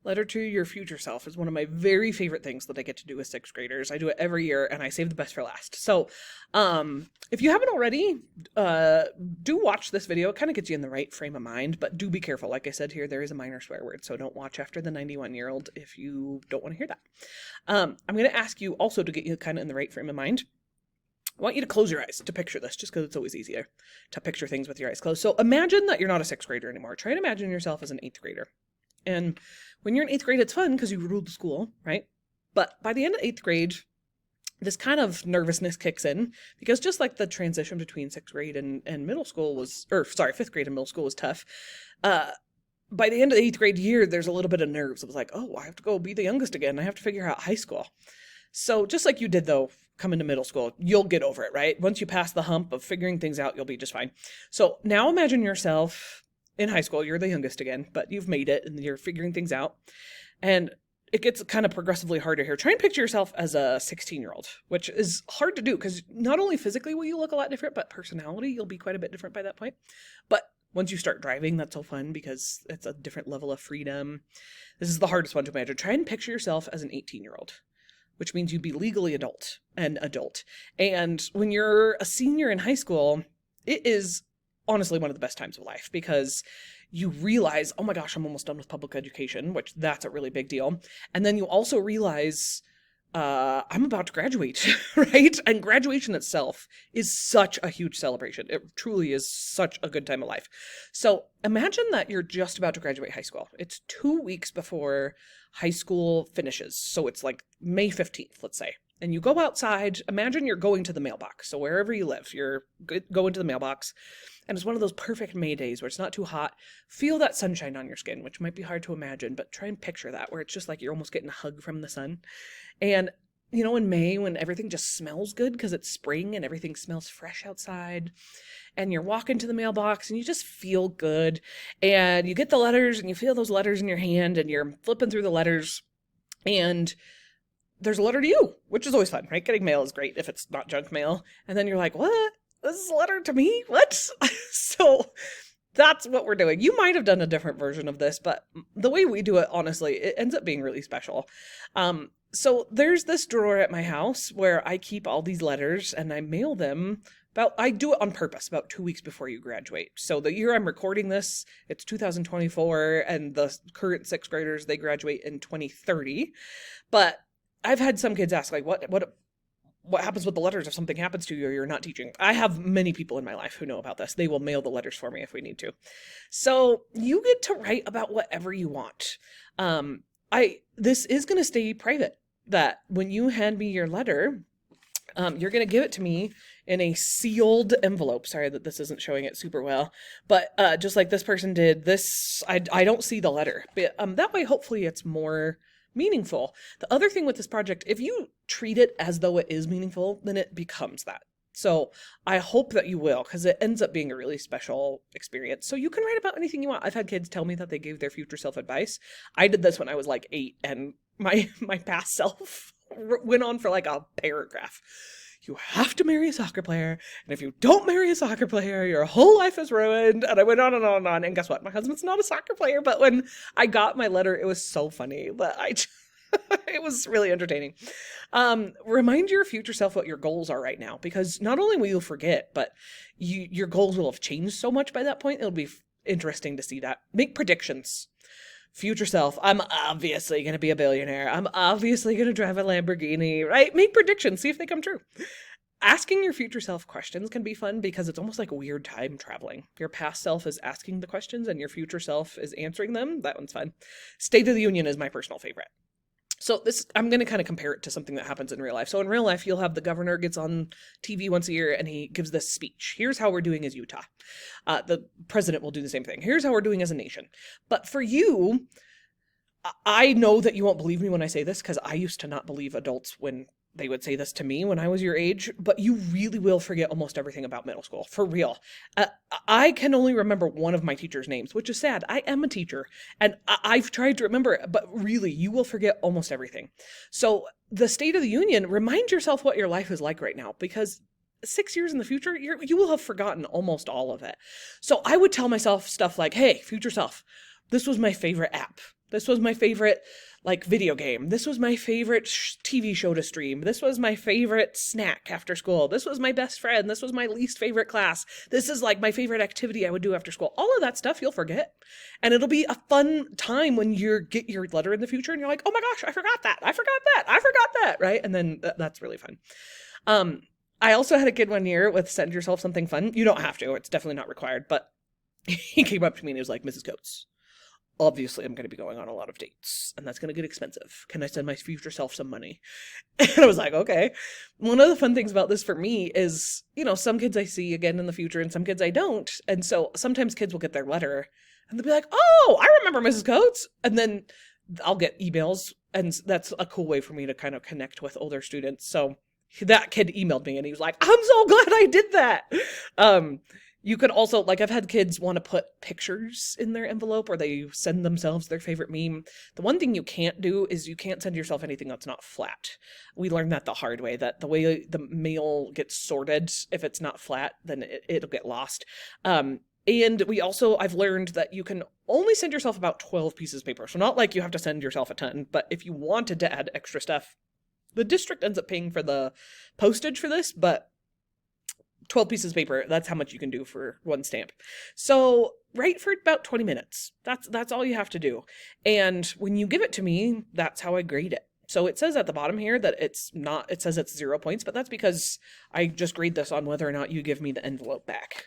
Letter to your future self is one of my very favorite things that I get to do with sixth graders. I do it every year and I save the best for last. So, if you haven't already, uh, do watch this video. It kind of gets you in the right frame of mind, but do be careful. Like I said here, there is a minor swear word, so don't watch after the 91-year-old if you don't want to hear that. I'm going to ask you also to get you kind of in the right frame of mind. I want you to close your eyes to picture this, just because it's always easier to picture things with your eyes closed. So imagine that you're not a sixth grader anymore. Try and imagine yourself as an eighth grader. And when you're in eighth grade, it's fun because you ruled the school, right? But by the end of eighth grade, this kind of nervousness kicks in because just like the transition between sixth grade and middle school was, or sorry, fifth grade and middle school was tough. Uh, by the end of the eighth grade year, there's a little bit of nerves. It was like, oh, I have to go be the youngest again. I have to figure out high school. So just like you did though, come into middle school, you'll get over it, right? Once you pass the hump of figuring things out, you'll be just fine. So now imagine yourself in high school. You're the youngest again, but you've made it and you're figuring things out. And it gets kind of progressively harder here. Try and picture yourself as a 16-year-old, which is hard to do because not only physically will you look a lot different, but personality, you'll be quite a bit different by that point. But once you start driving, that's so fun because it's a different level of freedom. This is the hardest one to imagine. Try and picture yourself as an 18-year-old, which means you'd be legally adult. And when you're a senior in high school, it is honestly one of the best times of life because you realize, oh my gosh, I'm almost done with public education, which that's a really big deal. And then you also realize, I'm about to graduate, right? And graduation itself is such a huge celebration. It truly is such a good time of life. So imagine that you're just about to graduate high school. It's 2 weeks before high school finishes. So it's like May 15th, let's say. And you go outside, imagine you're going to the mailbox. So wherever you live, you're going to the mailbox. And it's one of those perfect May days where it's not too hot. Feel that sunshine on your skin, which might be hard to imagine, but try and picture that, where it's just like you're almost getting a hug from the sun. And, you know, in May, when everything just smells good because it's spring and everything smells fresh outside, and you're walking to the mailbox and you just feel good. And you get the letters and you feel those letters in your hand and you're flipping through the letters. And there's a letter to you, which is always fun, right? Getting mail is great if it's not junk mail. And then you're like, what? This is a letter to me? What? So that's what we're doing. You might have done a different version of this, but the way we do it, honestly, it ends up being really special. So there's this drawer at my house where I keep all these letters and I mail them I do it on purpose about 2 weeks before you graduate. So the year I'm recording this, it's 2024 and the current sixth graders, they graduate in 2030. But I've had some kids ask, like, what happens with the letters if something happens to you or you're not teaching? I have many people in my life who know about this. They will mail the letters for me if we need to. So you get to write about whatever you want. This is going to stay private, that when you hand me your letter, you're going to give it to me in a sealed envelope. Sorry that this isn't showing it super well, but just like this person did, I don't see the letter. But that way, hopefully it's more meaningful. The other thing with this project, if you treat it as though it is meaningful, then it becomes that. So I hope that you will, because it ends up being a really special experience. So you can write about anything you want. I've had kids tell me that they gave their future self advice. I did this when I was like 8, and my past self went on for like a paragraph. You have to marry a soccer player, and if you don't marry a soccer player, your whole life is ruined. And I went on and on and on. And guess what? My husband's not a soccer player, but when I got my letter, it was so funny that it was really entertaining. Remind your future self what your goals are right now, because not only will you forget, but your goals will have changed so much by that point. It'll be interesting to see that. Make predictions. Future self, I'm obviously going to be a billionaire. I'm obviously going to drive a Lamborghini, right? Make predictions, see if they come true. Asking your future self questions can be fun because it's almost like weird time traveling. Your past self is asking the questions and your future self is answering them. That one's fun. State of the Union is my personal favorite. So I'm going to kind of compare it to something that happens in real life. So in real life, you'll have the governor gets on TV once a year and he gives this speech. Here's how we're doing as Utah. The president will do the same thing. Here's how we're doing as a nation. But for you, I know that you won't believe me when I say this because I used to not believe adults when they would say this to me when I was your age, but you really will forget almost everything about middle school, for real. I can only remember one of my teachers' names, which is sad. I am a teacher, and I've tried to remember it, but really, you will forget almost everything. So the State of the Union, remind yourself what your life is like right now, because 6 years in the future, you will have forgotten almost all of it. So I would tell myself stuff like, hey, future self, this was my favorite app. This was my favorite, like, video game. This was my favorite TV show to stream. This was my favorite snack after school. This was my best friend. This was my least favorite class. This is, like, my favorite activity I would do after school. All of that stuff you'll forget. And it'll be a fun time when you get your letter in the future and you're like, oh my gosh, I forgot that. I forgot that. I forgot that, right? And then that's really fun. I also had a kid one year with send yourself something fun. You don't have to. It's definitely not required. But he came up to me and he was like, Mrs. Coates, obviously I'm going to be going on a lot of dates and that's going to get expensive. Can I send my future self some money? And I was like, okay. One of the fun things about this for me is, you know, some kids I see again in the future and some kids I don't. And so sometimes kids will get their letter and they'll be like, oh, I remember Mrs. Coates. And then I'll get emails, and that's a cool way for me to kind of connect with older students. So that kid emailed me and he was like, I'm so glad I did that. You could also, like, I've had kids want to put pictures in their envelope or they send themselves their favorite meme. The one thing you can't do is you can't send yourself anything that's not flat. We learned that the hard way, that the way the mail gets sorted, if it's not flat, then it'll get lost. And we also, I've learned that you can only send yourself about 12 pieces of paper. So not like you have to send yourself a ton, but if you wanted to add extra stuff, the district ends up paying for the postage for this, but 12 pieces of paper, that's how much you can do for one stamp. So write for about 20 minutes. That's all you have to do. And when you give it to me, that's how I grade it. So it says at the bottom here that it says it's 0 points, but that's because I just grade this on whether or not you give me the envelope back.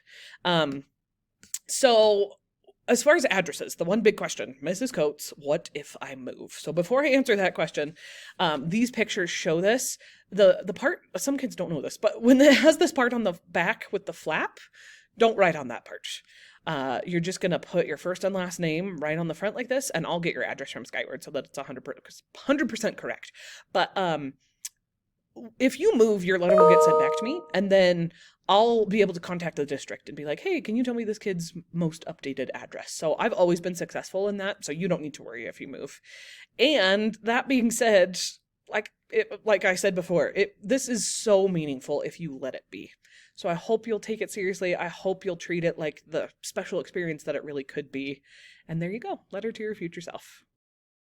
So as far as addresses, the one big question, Mrs. Coates, what if I move? So before I answer that question, these pictures show this. The part, some kids don't know this, but when it has this part on the back with the flap, don't write on that part. You're just going to put your first and last name right on the front like this, and I'll get your address from Skyward so that it's 100% correct. But if you move, your letter will get sent back to me, and then I'll be able to contact the district and be like, hey, can you tell me this kid's most updated address? So I've always been successful in that, so you don't need to worry if you move. And that being said, like I said before, this is so meaningful if you let it be. So I hope you'll take it seriously. I hope you'll treat it like the special experience that it really could be. And there you go. Letter to your future self.